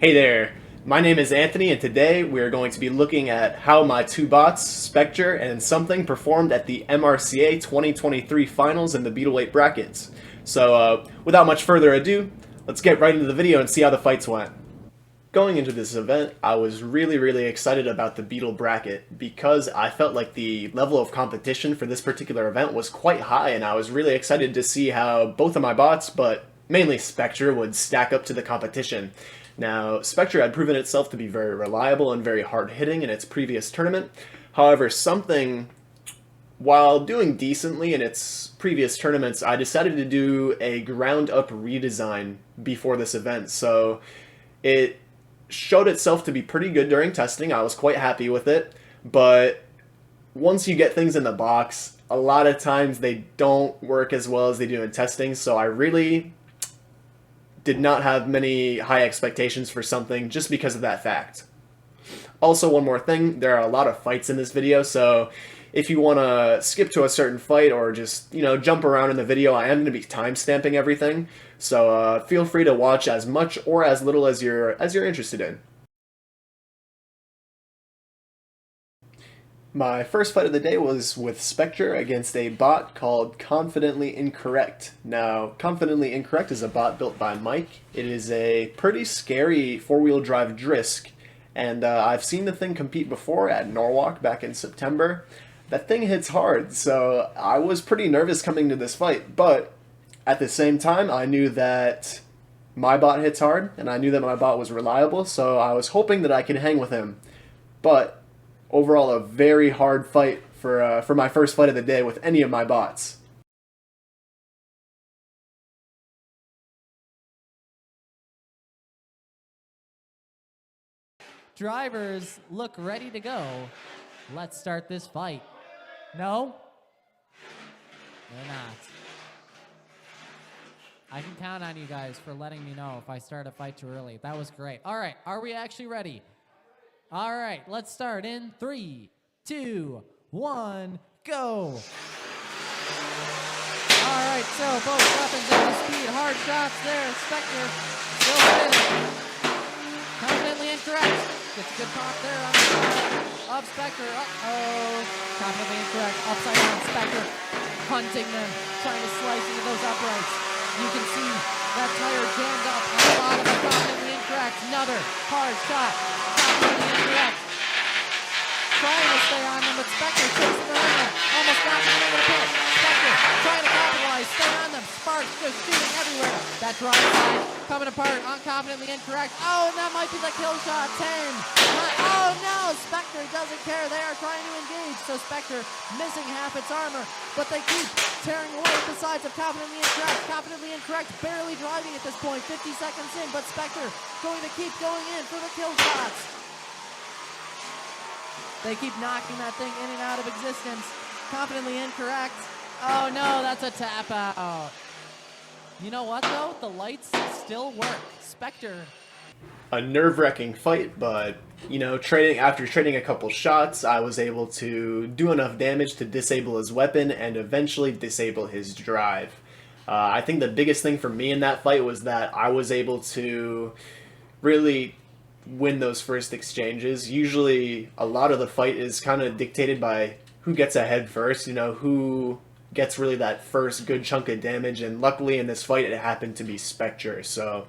Hey there, my name is Anthony, and today we are going to be looking at how my two bots, Specture and Something, performed at the MRCA 2023 Finals in the Beetleweight brackets. So, without much further ado, let's get right into the video and see how the fights went. Going into this event, I was really excited about the Beetle bracket because I felt like the level of competition for this particular event was quite high, and I was really excited to see how both of my bots, but mainly Specture, would stack up to the competition. Now, Specture had proven itself to be very reliable and very hard-hitting in its previous tournament. However, Something, while doing decently in its previous tournaments, I decided to do a ground-up redesign before this event, so it showed itself to be pretty good during testing. I was quite happy with it, but once you get things in the box, a lot of times they don't work as well as they do in testing, so I really did not have many high expectations for Something just because of that fact. Also, one more thing, there are a lot of fights in this video, so if you want to skip to a certain fight or just, jump around in the video, I am going to be time-stamping everything, so feel free to watch as much or as little as you're interested in. My first fight of the day was with Specture against a bot called Confidently Incorrect. Now, Confidently Incorrect is a bot built by Mike. It is a pretty scary four-wheel drive Drisk, and I've seen the thing compete before at Norwalk back in September. That thing hits hard, so I was pretty nervous coming to this fight, but at the same time, I knew that my bot hits hard, and I knew that my bot was reliable, so I was hoping that I could hang with him. But overall, a very hard fight for my first fight of the day with any of my bots. Drivers look ready to go. Let's start this fight. No? They're not. I can count on you guys for letting me know if I start a fight too early. That was great. All right, are we actually ready? All right, let's start in 3, 2, 1, go. All right, so both weapons at the speed. Hard shots there. Spectre still spinning. Confidently Incorrect. Gets a good pop there on the side of Spectre. Uh-oh. Confidently Incorrect. Upside down Spectre. Hunting them. Trying to slice into those uprights. You can see that tire jammed up on the bottom of Confidently Incorrect. Another hard shot. Confidently Incorrect. Trying to stay on them, but Spectre chasing around them. Almost knocking them into the pit. Spectre trying to capitalize. Stay on them. Sparks just shooting everywhere. That drive side coming apart on Confidently Incorrect. Oh, and that might be the kill shot. 10. Oh no, Spectre doesn't care. They are trying to engage. So Spectre missing half its armor, but they keep tearing away at the sides of Confidently Incorrect. Confidently Incorrect barely driving at this point. 50 seconds in, but Spectre going to keep going in for the kill shots. They keep knocking that thing in and out of existence. Confidently Incorrect. Oh no, that's a tap out. You know what though? The lights still work. Spectre. A nerve-wracking fight, but after trading a couple shots, I was able to do enough damage to disable his weapon and eventually disable his drive. I think the biggest thing for me in that fight was that I was able to really win those first exchanges. Usually, a lot of the fight is kind of dictated by who gets ahead first, who gets really that first good chunk of damage, and luckily in this fight it happened to be Specture, so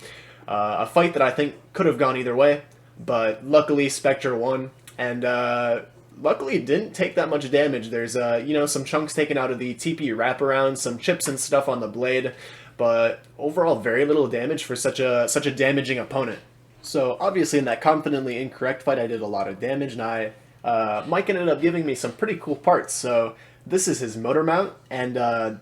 a fight that I think could have gone either way, but luckily Specture won, and luckily didn't take that much damage. There's some chunks taken out of the TP wraparound, some chips and stuff on the blade, but overall very little damage for such a damaging opponent. So obviously in that Confidently Incorrect fight I did a lot of damage, and Mike ended up giving me some pretty cool parts. So this is his motor mount, and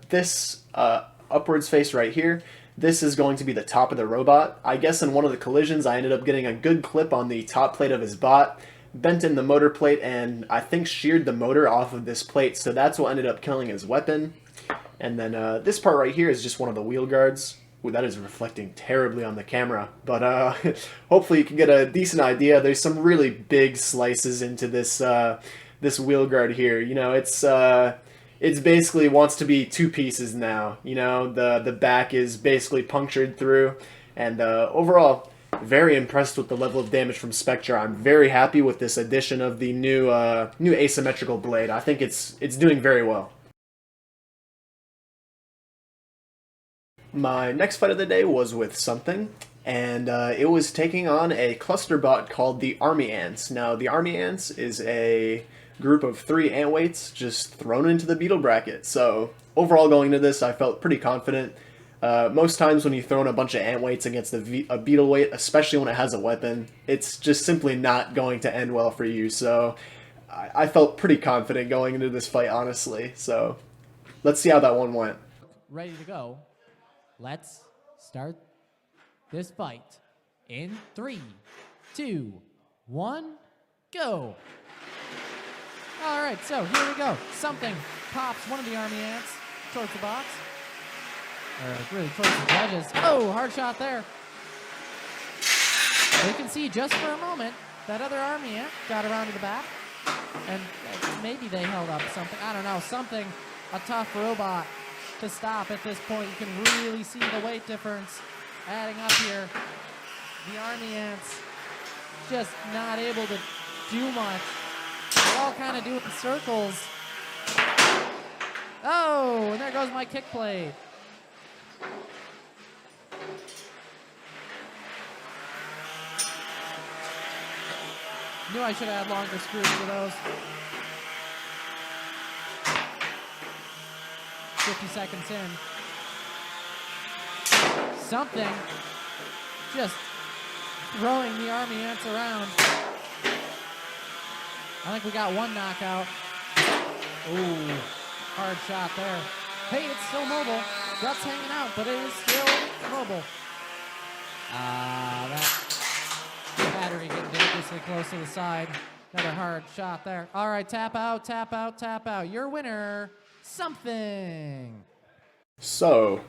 this upwards face right here, this is going to be the top of the robot. I guess in one of the collisions I ended up getting a good clip on the top plate of his bot, bent in the motor plate, and I think sheared the motor off of this plate, so that's what ended up killing his weapon. And then this part right here is just one of the wheel guards. Ooh, that is reflecting terribly on the camera, but hopefully you can get a decent idea. There's some really big slices into this this wheel guard here. It's basically wants to be two pieces now. The back is basically punctured through, and overall very impressed with the level of damage from Specture. I'm very happy with this addition of the new asymmetrical blade. I think it's doing very well. My next fight of the day was with Something, and it was taking on a cluster bot called the Army Ants. Now, the Army Ants is a group of 3 ant weights just thrown into the beetle bracket. So overall, going into this, I felt pretty confident. Most times when you throw in a bunch of ant weights against a beetle weight, especially when it has a weapon, it's just simply not going to end well for you. So I felt pretty confident going into this fight, honestly. So let's see how that one went. Ready to go. Let's start this fight in 3, 2, 1, go. All right, so here we go. Something pops one of the Army Ants towards the box. Or really towards the judges. Oh, hard shot there. You can see just for a moment that other Army Ant got around to the back. And maybe they held up something. I don't know. Something, a tough robot to stop at this point. You can really see the weight difference adding up here. The Army Ants just not able to do much. They're all kind of doing circles. Oh, and there goes my kick blade. Knew I should have had longer screws for those. 50 seconds in. Something just throwing the Army Ants around. I think we got one knockout. Ooh, hard shot there. Hey, it's still mobile. Guts hanging out, but it is still mobile. That battery getting dangerously close to the side. Another hard shot there. All right, tap out, tap out, tap out. Your winner, Something. So,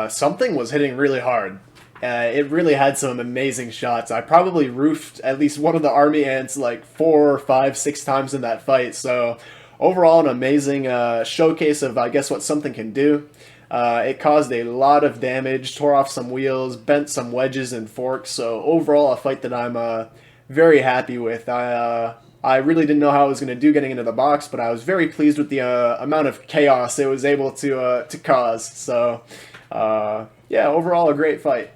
Something was hitting really hard. It really had some amazing shots. I probably roofed at least one of the Army Ants like 4, 5, 6 times in that fight. So, overall, an amazing showcase of, I guess, what Something can do. It caused a lot of damage, tore off some wheels, bent some wedges and forks. So, overall, a fight that I'm very happy with. I really didn't know how I was going to do getting into the box, but I was very pleased with the amount of chaos it was able to cause. So, yeah, overall, a great fight.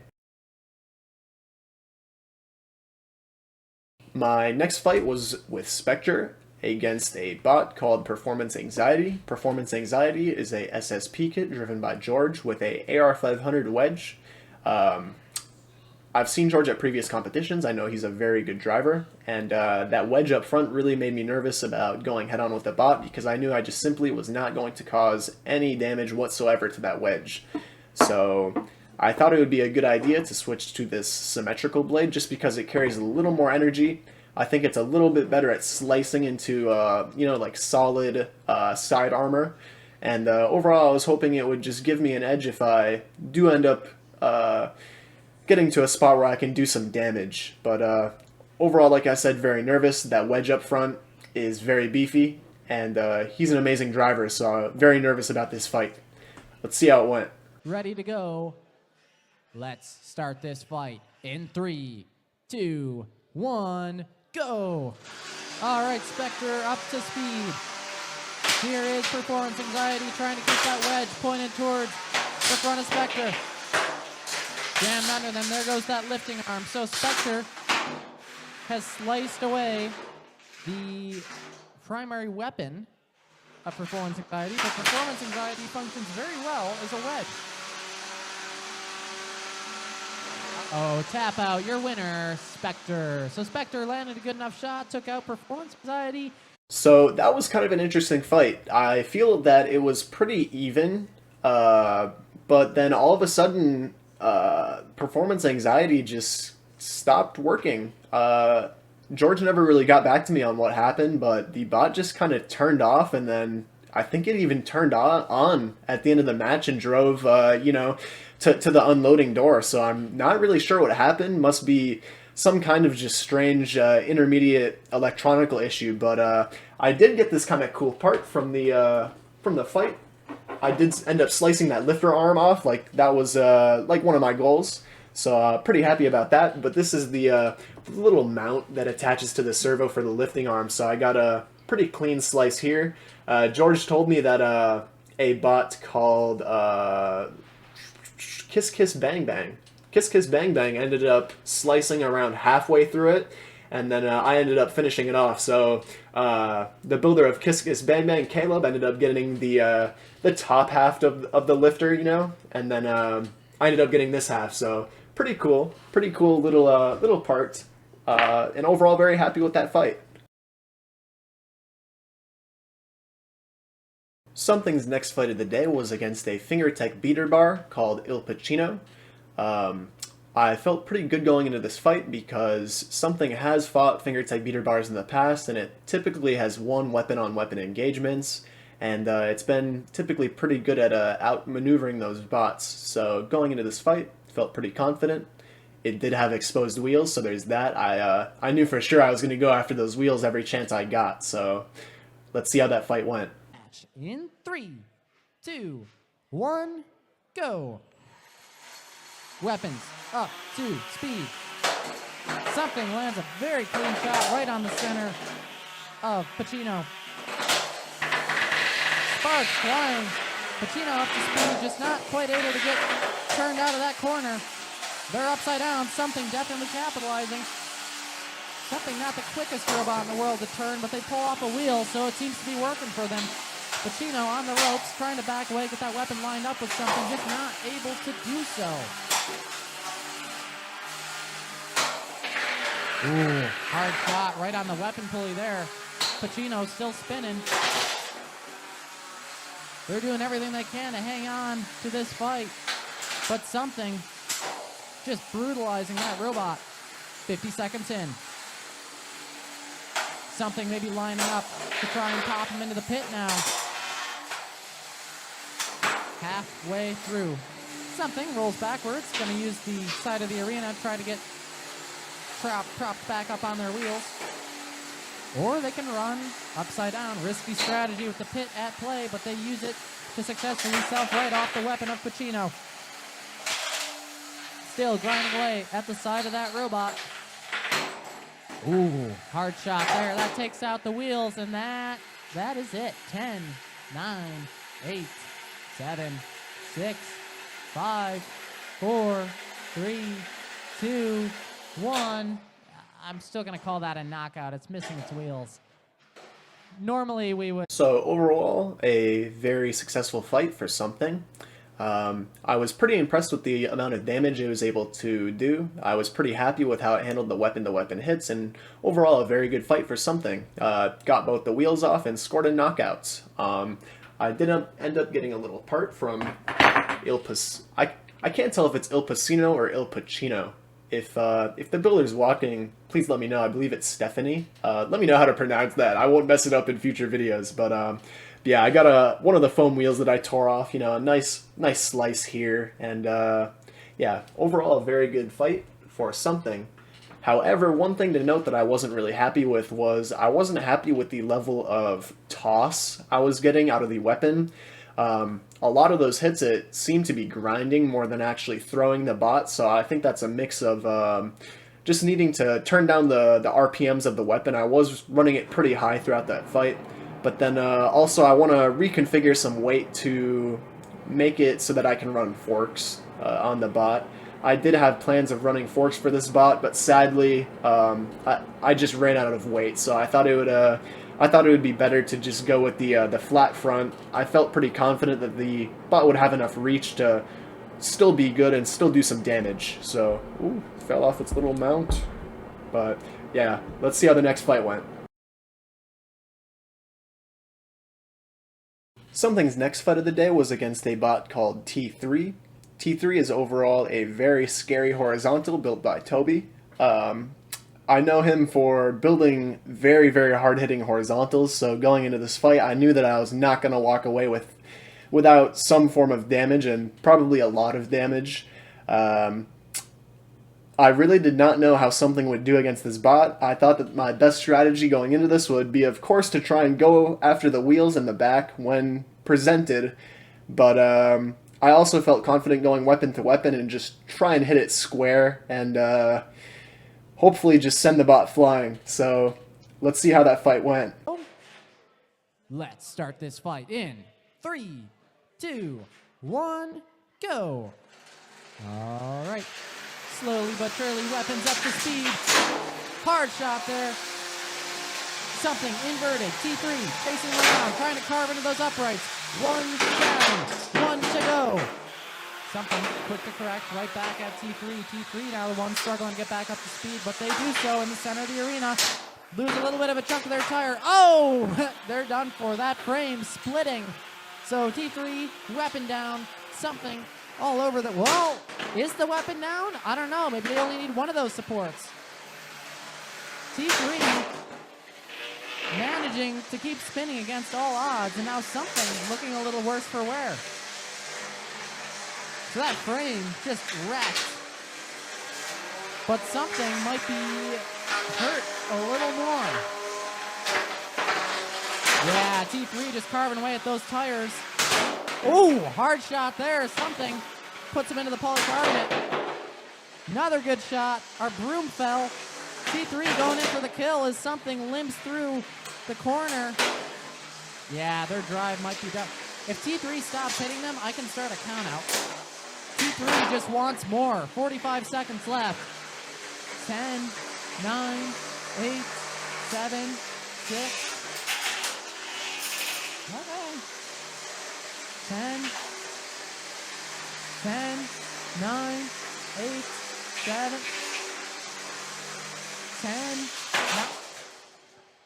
My next fight was with Specture against a bot called Performance Anxiety. Performance Anxiety is a SSP kit driven by George with a AR500 wedge. I've seen George at previous competitions. I know he's a very good driver, and that wedge up front really made me nervous about going head-on with the bot because I knew I just simply was not going to cause any damage whatsoever to that wedge. So I thought it would be a good idea to switch to this symmetrical blade just because it carries a little more energy. I think it's a little bit better at slicing into, like solid side armor. And overall, I was hoping it would just give me an edge if I do end up getting to a spot where I can do some damage. But overall, like I said, very nervous. That wedge up front is very beefy, and he's an amazing driver, so I'm very nervous about this fight. Let's see how it went. Ready to go. Let's start this fight in 3, 2, 1, go. All right, Spectre up to speed. Here is Performance Anxiety trying to keep that wedge pointed towards the front of Spectre. Jammed under them. There goes that lifting arm. So Spectre has sliced away the primary weapon of Performance Anxiety, but Performance Anxiety functions very well as a wedge. Oh, tap out. Your winner, Spectre. So Spectre landed a good enough shot, took out Performance Anxiety. So that was kind of an interesting fight. I feel that it was pretty even, but then all of a sudden, Performance Anxiety just stopped working. George never really got back to me on what happened, but the bot just kind of turned off, and then I think it even turned on at the end of the match and drove, to the unloading door. So I'm not really sure what happened. Must be some kind of just strange intermediate electronical issue. But I did get this kind of cool part from the fight. I did end up slicing that lifter arm off. Like that was like one of my goals. So pretty happy about that. But this is the little mount that attaches to the servo for the lifting arm. So I got a pretty clean slice here. George told me that a bot called Kiss Kiss Bang Bang. Kiss Kiss Bang Bang ended up slicing around halfway through it, and then I ended up finishing it off. So the builder of Kiss Kiss Bang Bang, Caleb, ended up getting the top half of the lifter, you know, and then I ended up getting this half. So pretty cool little part, and overall very happy with that fight. Something's next fight of the day was against a fingertech beater bar called Il Pacino. I felt pretty good going into this fight because Something has fought fingertech beater bars in the past, and it typically has won weapon-on-weapon engagements, and it's been typically pretty good at outmaneuvering those bots. So going into this fight, felt pretty confident. It did have exposed wheels, so there's that. I knew for sure I was going to go after those wheels every chance I got, so let's see how that fight went. In 3, 2, 1, go. Weapons up to speed. Something lands a very clean shot right on the center of Pacino. Sparks flying. Pacino up to speed, just not quite able to get turned out of that corner. They're upside down. Something definitely capitalizing. Something not the quickest robot in the world to turn, but they pull off a wheel, so it seems to be working for them. Pacino on the ropes, trying to back away, get that weapon lined up with Something, just not able to do so. Ooh, hard shot right on the weapon pulley there. Pacino still spinning. They're doing everything they can to hang on to this fight, but Something just brutalizing that robot. 50 seconds in. Something maybe lining up to try and pop him into the pit now. Halfway through. Something rolls backwards, going to use the side of the arena, try to get propped back up on their wheels. Or they can run upside down. Risky strategy with the pit at play, but they use it to successfully self-right off the weapon of Pacino. Still grinding away at the side of that robot. Ooh, hard shot there. That takes out the wheels, and that is it. 10, 9, 8, 7, 6, 5, 4, 3, 2, 1. I'm still going to call that a knockout. It's missing its wheels. Normally we would... So overall, a very successful fight for Something. I was pretty impressed with the amount of damage it was able to do. I was pretty happy with how it handled the weapon-to-weapon hits, and overall a very good fight for Something. Got both the wheels off and scored in knockouts. I did end up getting a little part from Il Pacino. I can't tell if it's Il Pacino or Il Pacino. If the builder's walking, please let me know. I believe it's Stephanie. Let me know how to pronounce that. I won't mess it up in future videos, but yeah, I got one of the foam wheels that I tore off. You know, a nice slice here, and yeah, overall a very good fight for Something. However, one thing to note that I wasn't really happy with was I wasn't happy with the level of toss I was getting out of the weapon. A lot of those hits, it seemed to be grinding more than actually throwing the bot, so I think that's a mix of just needing to turn down the RPMs of the weapon. I was running it pretty high throughout that fight, but then also I want to reconfigure some weight to make it so that I can run forks on the bot. I did have plans of running forks for this bot, but sadly I just ran out of weight, so I thought it would be better to just go with the flat front. I felt pretty confident that the bot would have enough reach to still be good and still do some damage. So, ooh, fell off its little mount. But yeah, let's see how the next fight went. Something's next fight of the day was against a bot called T3. T3 is overall a very scary horizontal built by Toby. I know him for building very, very hard-hitting horizontals, so going into this fight, I knew that I was not going to walk away without some form of damage, and probably a lot of damage. I really did not know how Something would do against this bot. I thought that my best strategy going into this would be, of course, to try and go after the wheels in the back when presented, but I also felt confident going weapon to weapon and just try and hit it square and hopefully just send the bot flying. So let's see how that fight went. Let's start this fight in 3, 2, 1, go. All right. Slowly but surely, weapons up to speed. Hard shot there. Something inverted. T3 facing around, trying to carve into those uprights. One down, one to go. Something quick to correct, right back at T3. T3 now the one struggling to get back up to speed, but they do so in the center of the arena. Lose a little bit of a chunk of their tire. Oh, they're done for. That frame splitting. So T3, weapon down, something all over the, whoa, is the weapon down? I don't know, maybe they only need one of those supports. T3 managing to keep spinning against all odds, and now something looking a little worse for wear. So that frame just wrecked. But something might be hurt a little more. Yeah, T3 just carving away at those tires. Oh, hard shot there. Something puts him into the polycarbonate. Another good shot. Our broom fell. T3 going in for the kill as something limps through the corner. Yeah, their drive might be done. If T3 stops hitting them, I can start a count out. T3 just wants more. 45 seconds left. 10, 9, 8, 7, 6. Okay. 10, 9, 8, 7, 10, 9.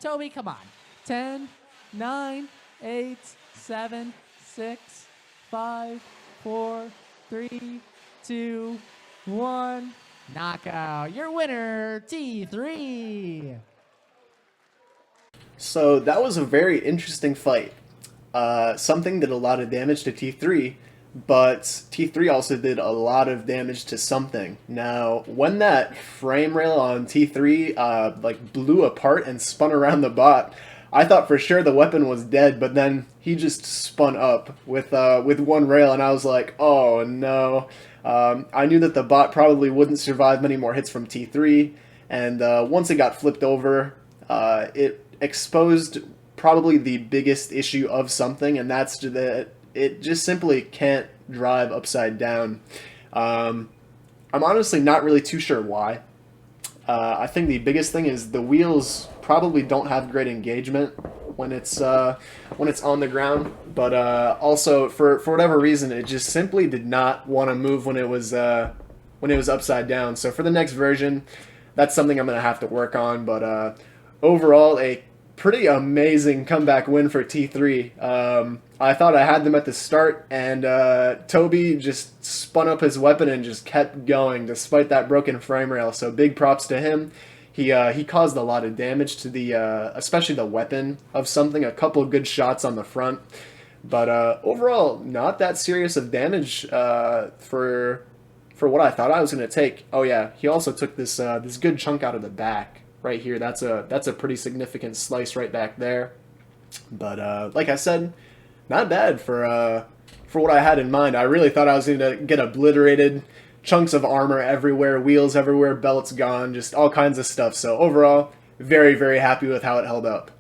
Toby, come on. 10, 9, 8, 7, 6, 5, 4, 3, 2, 1. Knockout. Your winner, T3. So that was a very interesting fight. Something did a lot of damage to T3, but T3 also did a lot of damage to something. Now, when that frame rail on T3 like blew apart and spun around the bot, I thought for sure the weapon was dead, but then he just spun up with one rail, and I was like, oh no. I knew that the bot probably wouldn't survive many more hits from T3, and once it got flipped over, it exposed probably the biggest issue of something, and that's that it just simply can't drive upside down. I'm honestly not really too sure why. I think the biggest thing is the wheels probably don't have great engagement when it's on the ground, but also for whatever reason it just simply did not want to move when it was upside down. So for the next version, that's something I'm gonna have to work on. But overall, a pretty amazing comeback win for T3. I thought I had them at the start, and Toby just spun up his weapon and just kept going despite that broken frame rail. So big props to him. He caused a lot of damage to the especially the weapon of something. A couple of good shots on the front, but overall not that serious of damage for what I thought I was going to take. Oh yeah, he also took this this good chunk out of the back. Right here, that's a pretty significant slice right back there. But like I said, not bad for what I had in mind. I really thought I was going to get obliterated, chunks of armor everywhere, wheels everywhere, belts gone, just all kinds of stuff. So overall, very, very happy with how it held up.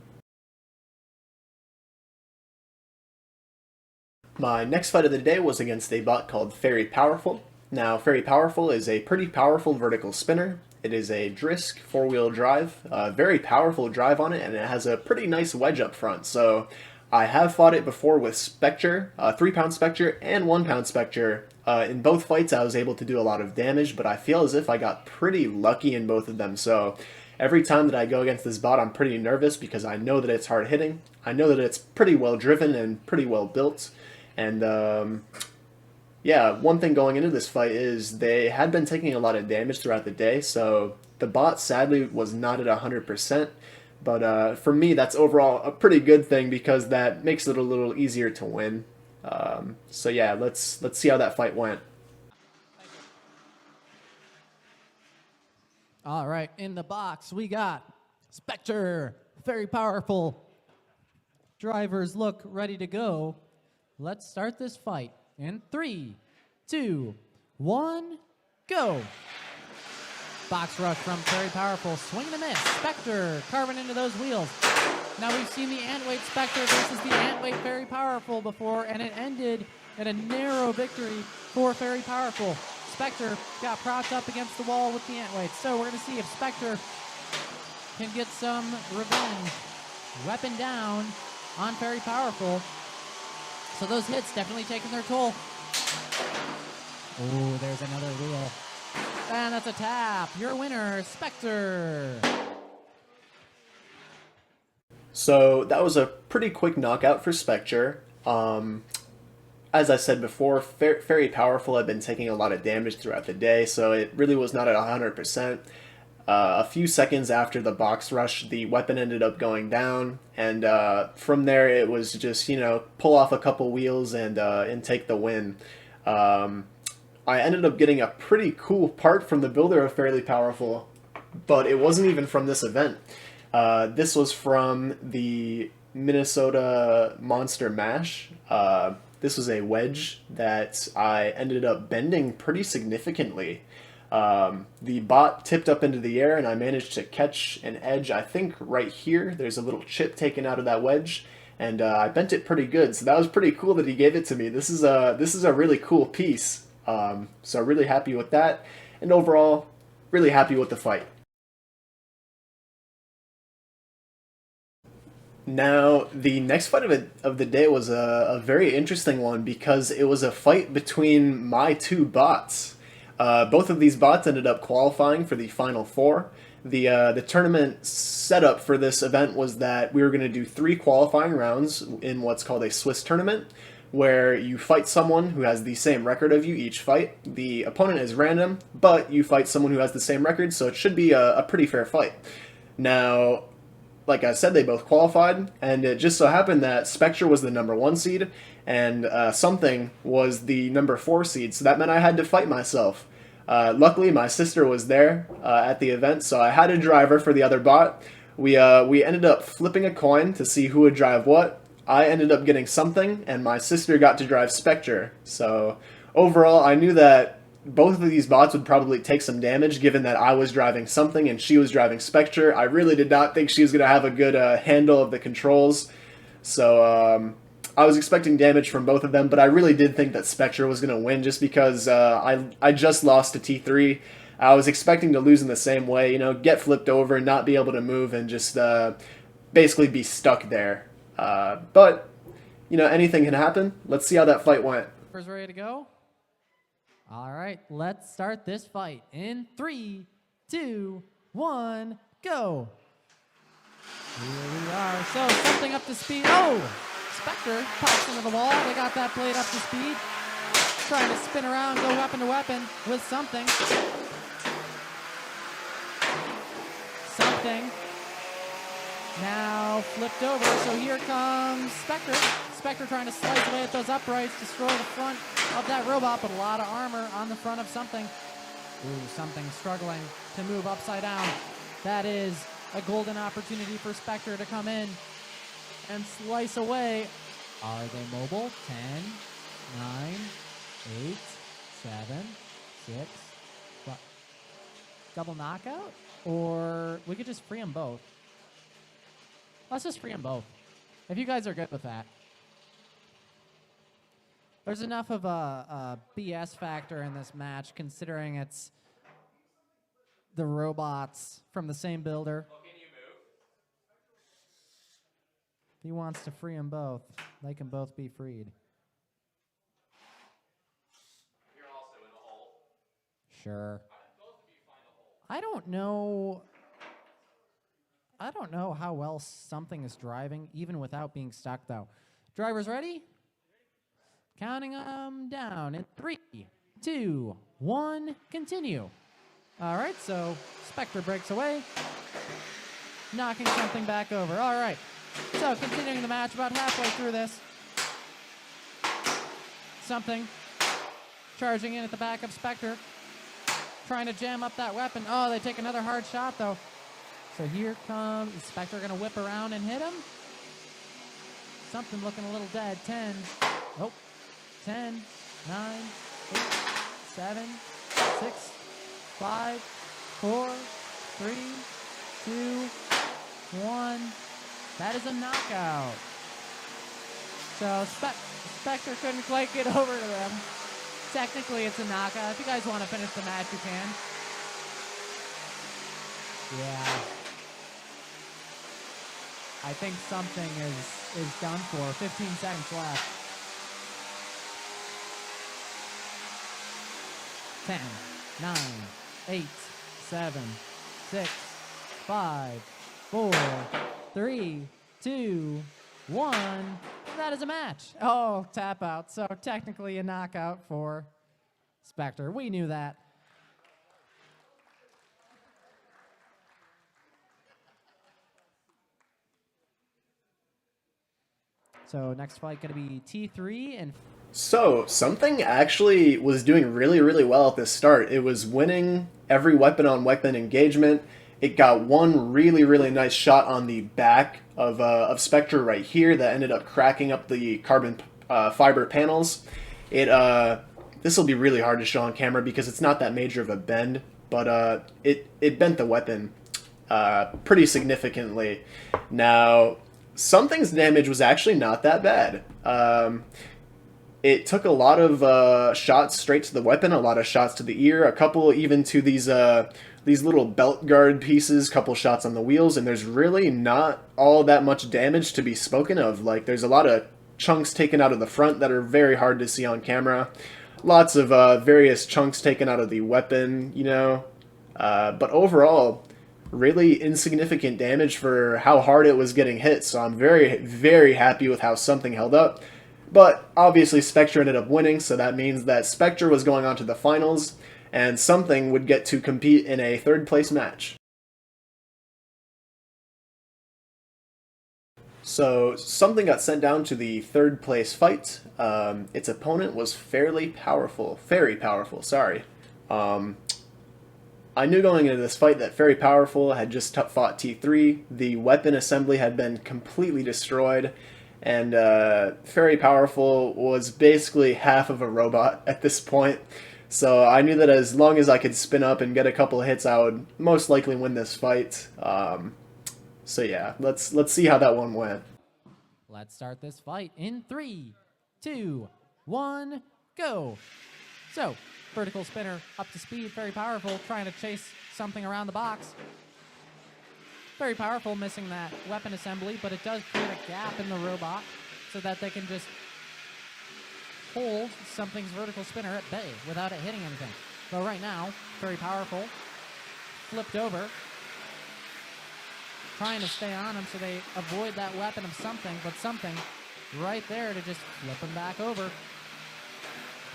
My next fight of the day was against a bot called Very Powerful. Now, Very Powerful is a pretty powerful vertical spinner. It is a Drisk 4-wheel drive, very powerful drive on it, and it has a pretty nice wedge up front. So I have fought it before with Specture, 3-pound Specture and 1-pound Specture. In both fights I was able to do a lot of damage, but I feel as if I got pretty lucky in both of them. So every time that I go against this bot, I'm pretty nervous because I know that it's hard hitting. I know that it's pretty well driven and pretty well built. And yeah, one thing going into this fight is they had been taking a lot of damage throughout the day, so the bot sadly was not at 100%, but for me that's overall a pretty good thing because that makes it a little easier to win. So yeah, let's see how that fight went. All right, in the box we got Specture, Very Powerful. Drivers look ready to go. Let's start this fight. in 3, 2, 1, go. Box rush from Very Powerful. Swing and a miss. Spectre carving into those wheels. Now we've seen the Antweight Spectre versus the Antweight Very Powerful before, and it ended in a narrow victory for Very Powerful. Spectre got propped up against the wall with the Antweight. So we're going to see if Spectre can get some revenge. Weapon down on Very Powerful. So those hits definitely taking their toll. Oh, there's another wheel. And that's a tap. Your winner, Spectre. So that was a pretty quick knockout for Specture. As I said before, Very Powerful had been taking a lot of damage throughout the day, so it really was not at 100%. A few seconds after the box rush, the weapon ended up going down, and from there it was just, pull off a couple wheels and take the win. I ended up getting a pretty cool part from the builder of Fairly Powerful, but it wasn't even from this event. This was from the Minnesota Monster Mash. This was a wedge that I ended up bending pretty significantly. The bot tipped up into the air and I managed to catch an edge, I think right here. There's a little chip taken out of that wedge, and I bent it pretty good. So that was pretty cool that he gave it to me. This is a really cool piece. So really happy with that, and overall, really happy with the fight. Now, the next fight of the day was a very interesting one because it was a fight between my two bots. Both of these bots ended up qualifying for the Final Four. The tournament setup for this event was that we were going to do 3 qualifying rounds in what's called a Swiss tournament, where you fight someone who has the same record of you each fight. The opponent is random, but you fight someone who has the same record, so it should be a pretty fair fight. Now, like I said, they both qualified, and it just so happened that Spectre was the number 1 seed, and Something was the number 4 seed, so that meant I had to fight myself. Luckily, my sister was there at the event, so I had a driver for the other bot. We ended up flipping a coin to see who would drive what. I ended up getting Something, and my sister got to drive Spectre. So overall, I knew that both of these bots would probably take some damage, given that I was driving Something and she was driving Spectre. I really did not think she was going to have a good handle of the controls. So I was expecting damage from both of them, but I really did think that Spectre was going to win just because I just lost to T3. I was expecting to lose in the same way, get flipped over and not be able to move and just basically be stuck there. But, anything can happen. Let's see how that fight went. First ready to go? All right, let's start this fight in 3, 2, 1, go. Here we are. So Something up to speed. Oh! Spectre pops into the wall. They got that blade up to speed. Trying to spin around, go weapon to weapon with Something. Something now flipped over, so here comes Spectre. Spectre trying to slice away at those uprights, destroy the front of that robot, but a lot of armor on the front of Something. Ooh, Something struggling to move upside down. That is a golden opportunity for Spectre to come in and slice away. Are they mobile? 10, 9, 8, 7, 6, what? Double knockout? Or we could just free them both. Let's just free them both, if you guys are good with that. There's enough of a BS factor in this match, considering it's the robots from the same builder. Well, can you move? If he wants to free them both, they can both be freed. You're also in the hole. Sure. Both of you find a hole. I don't know how well Something is driving, even without being stuck, though. Drivers ready? Counting them down in 3, 2, 1, continue. All right, so Spectre breaks away, knocking Something back over. All right, so continuing the match, about halfway through this. Something charging in at the back of Spectre, trying to jam up that weapon. Oh, they take another hard shot, though. So here comes Spectre, going to whip around and hit him. Something looking a little dead. 10. Oh, 10, 9, 8, 7, 6, 5, 4, 3, 2, 1. That is a knockout. So Spectre couldn't quite get over to them. Technically, it's a knockout. If you guys want to finish the match, you can. Yeah. I think something is done for. 15 seconds left. 10, 9, 8, 7, 6, 5, 4, 3, 2, 1. That is a match. Oh, tap out. So technically a knockout for Spectre. We knew that. So next fight going to be T3 and... So, Something actually was doing really, really well at this start. It was winning every weapon-on-weapon engagement. It got one really, really nice shot on the back of Spectre right here that ended up cracking up the carbon fiber panels. This will be really hard to show on camera because it's not that major of a bend, but it bent the weapon pretty significantly. Now, Something's damage was actually not that bad. It took a lot of shots straight to the weapon, a lot of shots to the ear, a couple even to these little belt guard pieces, couple shots on the wheels, and there's really not all that much damage to be spoken of. Like, there's a lot of chunks taken out of the front that are very hard to see on camera. Lots of various chunks taken out of the weapon, you know. But overall, really insignificant damage for how hard it was getting hit, so I'm very, very happy with how Something held up. But obviously Spectre ended up winning, so that means that Spectre was going on to the finals, and Something would get to compete in a third-place match. So Something got sent down to the third-place fight. Its opponent was very powerful, sorry. I knew going into this fight that Very Powerful had just fought T3. The weapon assembly had been completely destroyed, and Very Powerful was basically half of a robot at this point. So I knew that as long as I could spin up and get a couple hits, I would most likely win this fight. So yeah, let's see how that one went. Let's start this fight in 3, 2, 1, go. So, vertical spinner up to speed, Very Powerful, trying to chase Something around the box. Very Powerful missing that weapon assembly, but it does create a gap in the robot so that they can just hold Something's vertical spinner at bay without it hitting anything. But right now, Very Powerful flipped over, trying to stay on him so they avoid that weapon of Something, but Something right there to just flip him back over.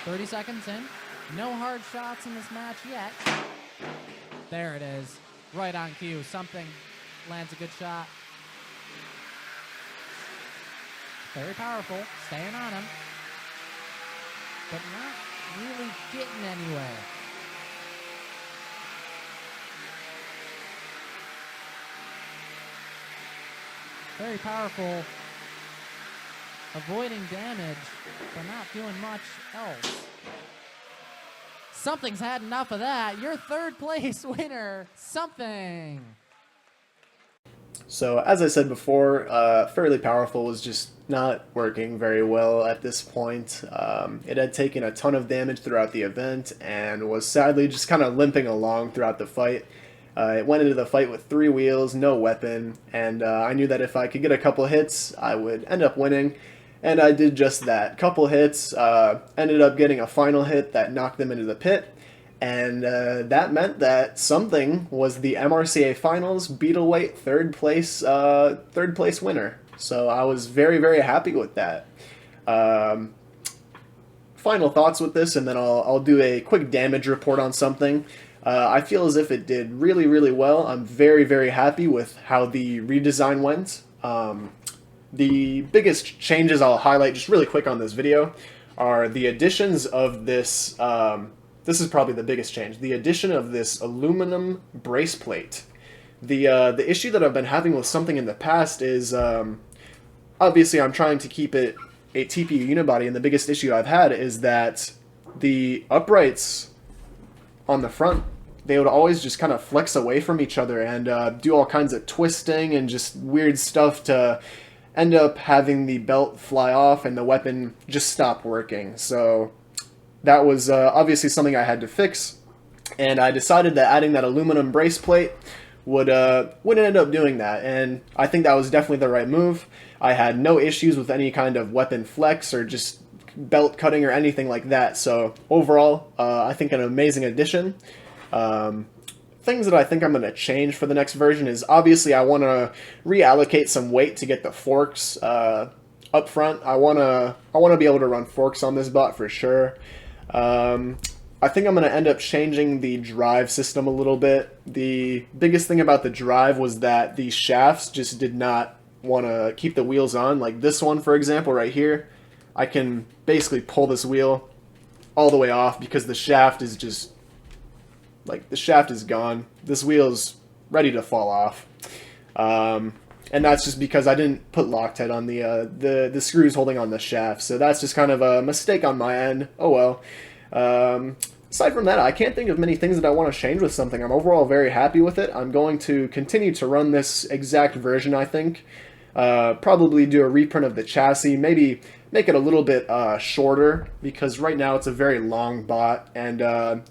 30 seconds in. No hard shots in this match yet. There it is. Right on cue. Something lands a good shot. Very Powerful. Staying on him. But not really getting anywhere. Very Powerful. Avoiding damage, but not doing much else. Something's had enough of that. Your third place winner, Something. So as I said before, Fairly Powerful was just not working very well at this point. It had taken a ton of damage throughout the event and was sadly just kind of limping along throughout the fight. It went into the fight with 3 wheels, no weapon, and I knew that if I could get a couple hits, I would end up winning. And I did just that. Couple hits, ended up getting a final hit that knocked them into the pit, and that meant that Something was the MRCA Finals Beetleweight third place winner. So I was very, very happy with that. Final thoughts with this, and then I'll do a quick damage report on Something. I feel as if it did really, really well. I'm very, very happy with how the redesign went. The biggest changes I'll highlight just really quick on this video are the additions of this, this is probably the biggest change, the addition of this aluminum brace plate. The issue that I've been having with Something in the past is, obviously I'm trying to keep it a TPU unibody, and the biggest issue I've had is that the uprights on the front, they would always just kind of flex away from each other and do all kinds of twisting and just weird stuff to end up having the belt fly off and the weapon just stop working. So that was obviously something I had to fix, and I decided that adding that aluminum brace plate would end up doing that, and I think that was definitely the right move. I had no issues with any kind of weapon flex or just belt cutting or anything like that, so overall, I think an amazing addition. Things that I think I'm going to change for the next version is, obviously I want to reallocate some weight to get the forks up front. I want to be able to run forks on this bot for sure. I think I'm going to end up changing the drive system a little bit. The biggest thing about the drive was that the shafts just did not want to keep the wheels on. Like this one, for example, right here, I can basically pull this wheel all the way off because the shaft is just, like, the shaft is gone. This wheel's ready to fall off. And that's just because I didn't put Loctite on the screws holding on the shaft. So that's just kind of a mistake on my end. Oh well. Aside from that, I can't think of many things that I want to change with something. I'm overall very happy with it. I'm going to continue to run this exact version, I think. Probably do a reprint of the chassis, maybe make it a little bit shorter, because right now it's a very long bot, and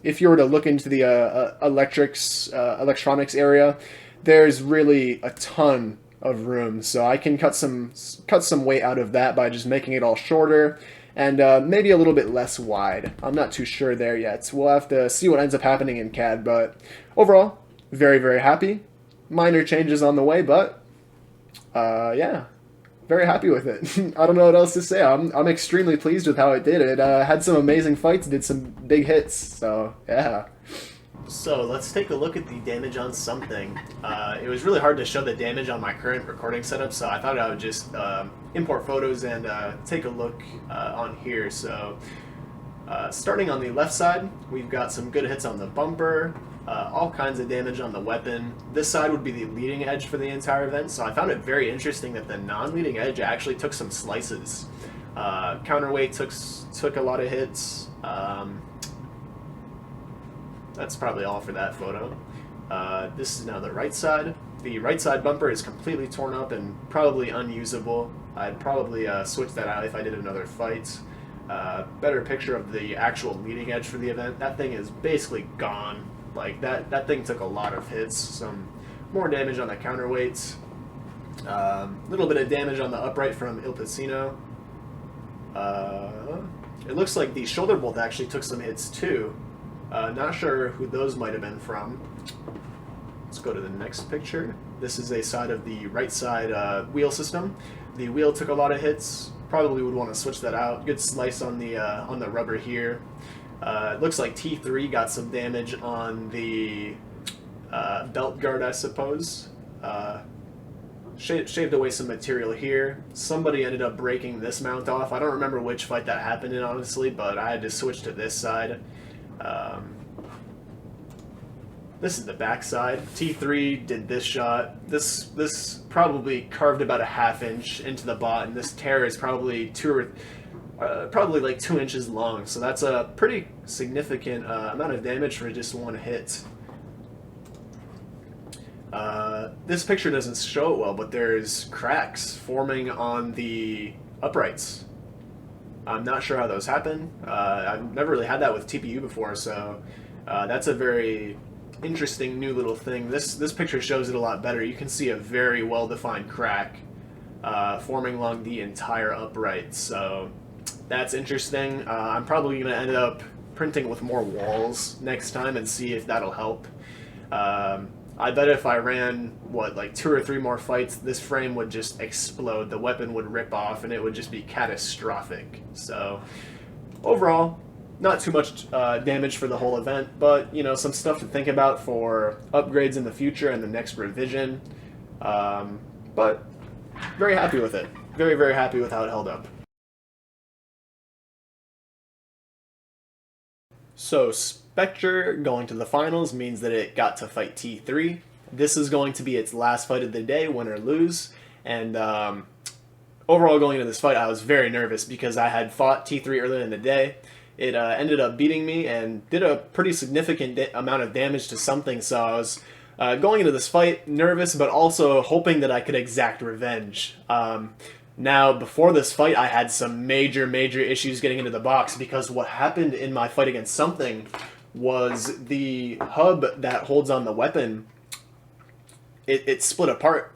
if you were to look into the electronics area, there's really a ton of room, so I can cut some weight out of that by just making it all shorter, and maybe a little bit less wide. I'm not too sure there yet. We'll have to see what ends up happening in CAD, but overall, very, very happy. Minor changes on the way, but yeah, very happy with it. I don't know what else to say. I'm extremely pleased with how it did. It had some amazing fights, did some big hits, so yeah. So let's take a look at the damage on something. It was really hard to show the damage on my current recording setup, so I thought I would just import photos and take a look on here. So starting on the left side, we've got some good hits on the bumper, all kinds of damage on the weapon. This side would be the leading edge for the entire event, so I found it very interesting that the non-leading edge actually took some slices. Counterweight took a lot of hits. That's probably all for that photo. This is now the right side. The right side bumper is completely torn up and probably unusable. I'd probably switch that out if I did another fight. Better picture of the actual leading edge for the event. That thing is basically gone. Like, that thing took a lot of hits. Some more damage on the counterweights. Little bit of damage on the upright from Il Pacino. It looks like the shoulder bolt actually took some hits too. Not sure who those might have been from. Let's go to the next picture. This is a side of the right side wheel system. The wheel took a lot of hits. Probably would want to switch that out. Good slice on the rubber here. It looks like T3 got some damage on the belt guard, I suppose. Shaved away some material here. Somebody ended up breaking this mount off. I don't remember which fight that happened in, honestly, but I had to switch to this side. This is the back side. T3 did this shot. This probably carved about a ½ inch into the bot, and this tear is probably probably like 2 inches long. So that's a pretty significant amount of damage for just one hit. This picture doesn't show it well, but there's cracks forming on the uprights. I'm not sure how those happen. I've never really had that with TPU before, so that's a very interesting new little thing. This picture shows it a lot better. You can see a very well-defined crack forming along the entire upright, so that's interesting. I'm probably going to end up printing with more walls next time and see if that'll help. I bet if I ran, like 2 or 3 more fights, this frame would just explode. The weapon would rip off, and it would just be catastrophic. So, overall, not too much damage for the whole event, but, you know, some stuff to think about for upgrades in the future and the next revision. But, very happy with it. Very, very happy with how it held up. So, Specture going to the finals means that it got to fight T3. This is going to be its last fight of the day, win or lose. And overall, going into this fight, I was very nervous because I had fought T3 earlier in the day. It ended up beating me and did a pretty significant amount of damage to something, so I was going into this fight nervous, but also hoping that I could exact revenge. Now, before this fight, I had some major issues getting into the box because what happened in my fight against Something was the hub that holds on the weapon, it split apart.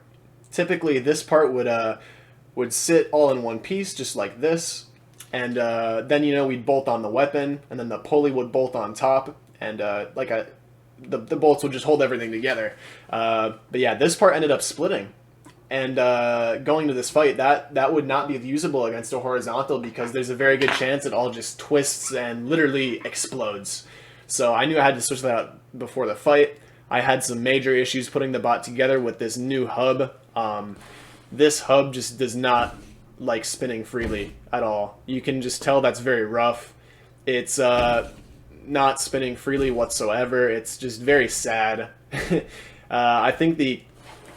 Typically, this part would sit all in one piece, just like this, and then, you know, we'd bolt on the weapon, and then the pulley would bolt on top, and the bolts would just hold everything together. But yeah, this part ended up splitting. And going to this fight, that would not be usable against a horizontal because there's a very good chance it all just twists and literally explodes. So I knew I had to switch that out before the fight. I had some major issues putting the bot together with this new hub. This hub just does not like spinning freely at all. You can just tell that's very rough. It's not spinning freely whatsoever. It's just very sad. I think the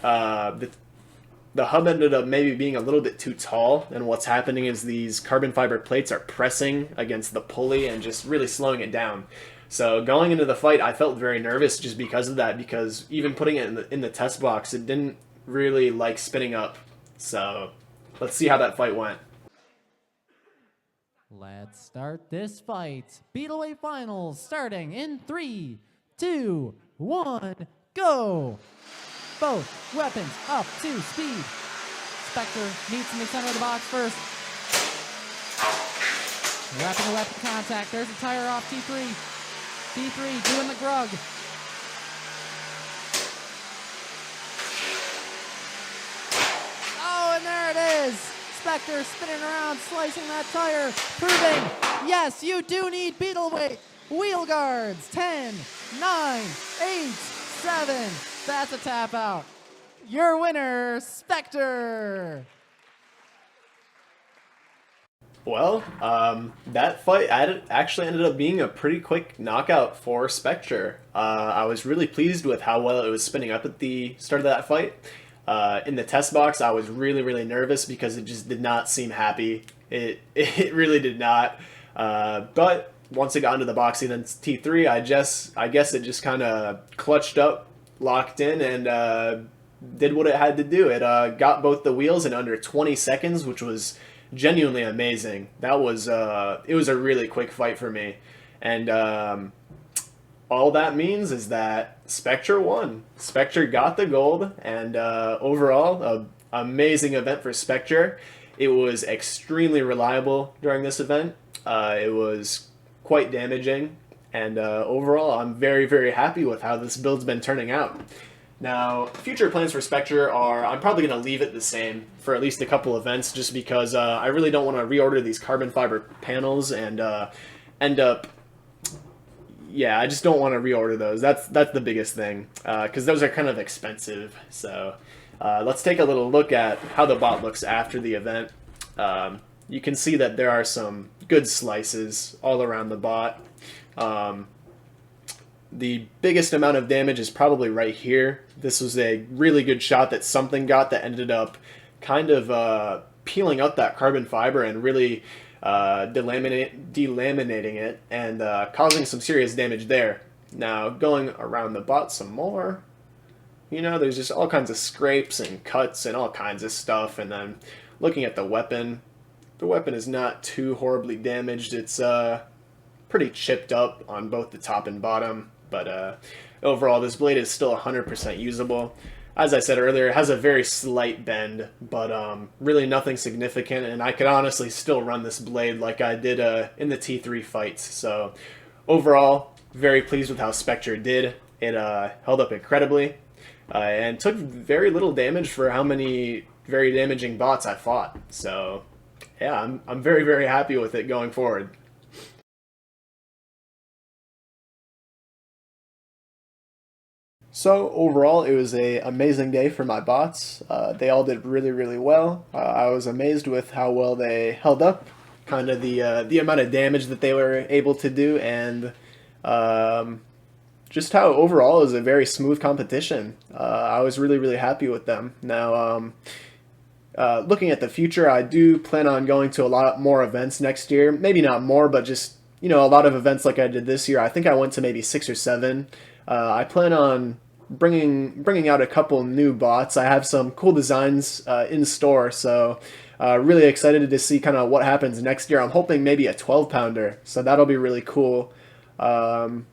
hub ended up maybe being a little bit too tall, and what's happening is these carbon fiber plates are pressing against the pulley and just really slowing it down. So going into the fight, I felt very nervous just because of that, because even putting it in the test box, it didn't really like spinning up. So let's see how that fight went. Let's start this fight. Beetleweight Finals starting in 3, 2, 1, go! Both weapons up to speed. Spectre meets in the center of the box first. Weapon to weapon contact. There's a tire off T3. T3 doing the grug. Oh, and there it is. Spectre spinning around, slicing that tire, proving, yes, you do need Beetleweight wheel guards. 10, 9, 8, 7. That's a tap out. Your winner, Spectre. Well, that fight actually ended up being a pretty quick knockout for Specture. I was really pleased with how well it was spinning up at the start of that fight. In the test box, I was really nervous because it just did not seem happy. It really did not. But once it got into the box against T3, I guess it just kind of clutched up, locked in, and did what it had to do. It got both the wheels in under 20 seconds, which was genuinely amazing. That was it was a really quick fight for me, and all that means is that Specture won. Specture got the gold, and overall, an amazing event for Specture. It was extremely reliable during this event. It was quite damaging, and overall, I'm very happy with how this build's been turning out. Now, future plans for Specture are, I'm probably going to leave it the same for at least a couple events, just because I really don't want to reorder these carbon fiber panels and end up, yeah, I just don't want to reorder those. That's the biggest thing, because those are kind of expensive. So let's take a little look at how the bot looks after the event. You can see that there are some good slices all around the bot. The biggest amount of damage is probably right here. This was a really good shot that Something got that ended up kind of peeling up that carbon fiber and really delaminating it and causing some serious damage there. Now, going around the bot some more, you know, there's just all kinds of scrapes and cuts and all kinds of stuff. And then looking at the weapon is not too horribly damaged. It's pretty chipped up on both the top and bottom, but overall this blade is still 100% usable. As I said earlier, it has a very slight bend, but really nothing significant, and I could honestly still run this blade like I did in the T3 fights. So overall, very pleased with how Specture did. It held up incredibly and took very little damage for how many very damaging bots I fought. So yeah, I'm very happy with it going forward. So overall, it was an amazing day for my bots. They all did really well. I was amazed with how well they held up, kind of the amount of damage that they were able to do, and just how overall it was a very smooth competition. I was really happy with them. Now, looking at the future, I do plan on going to a lot more events next year. Maybe not more, but just, you know, a lot of events like I did this year. I think I went to maybe 6 or 7. I plan on bringing out a couple new bots. I have some cool designs in store, so really excited to see kind of what happens next year. I'm hoping maybe a 12-pounder, so that'll be really cool. And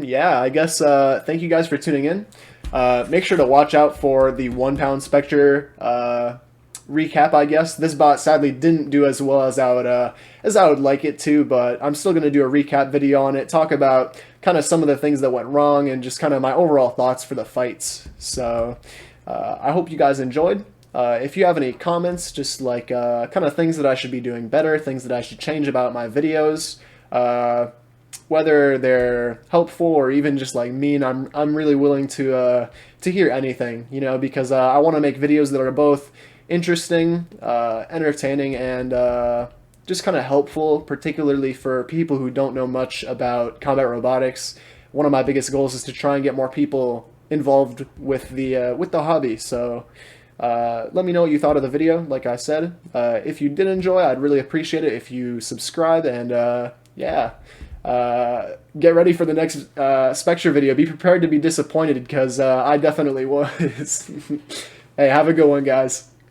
yeah, I guess thank you guys for tuning in. Make sure to watch out for the 1-pound Specture recap. I guess this bot sadly didn't do as well as I would like it to, but I'm still going to do a recap video on it, talk about kind of some of the things that went wrong and just kind of my overall thoughts for the fights. So I hope you guys enjoyed. If you have any comments, just like kind of things that I should be doing better, things that I should change about my videos, whether they're helpful or even just like mean, I'm really willing to hear anything, you know, because I want to make videos that are both interesting, entertaining, and just kind of helpful, particularly for people who don't know much about combat robotics. One of my biggest goals is to try and get more people involved with the hobby. So let me know what you thought of the video. Like I said, if you did enjoy, I'd really appreciate it if you subscribe, and yeah. Get ready for the next Specture video. Be prepared to be disappointed, because I definitely was. Hey, have a good one, guys.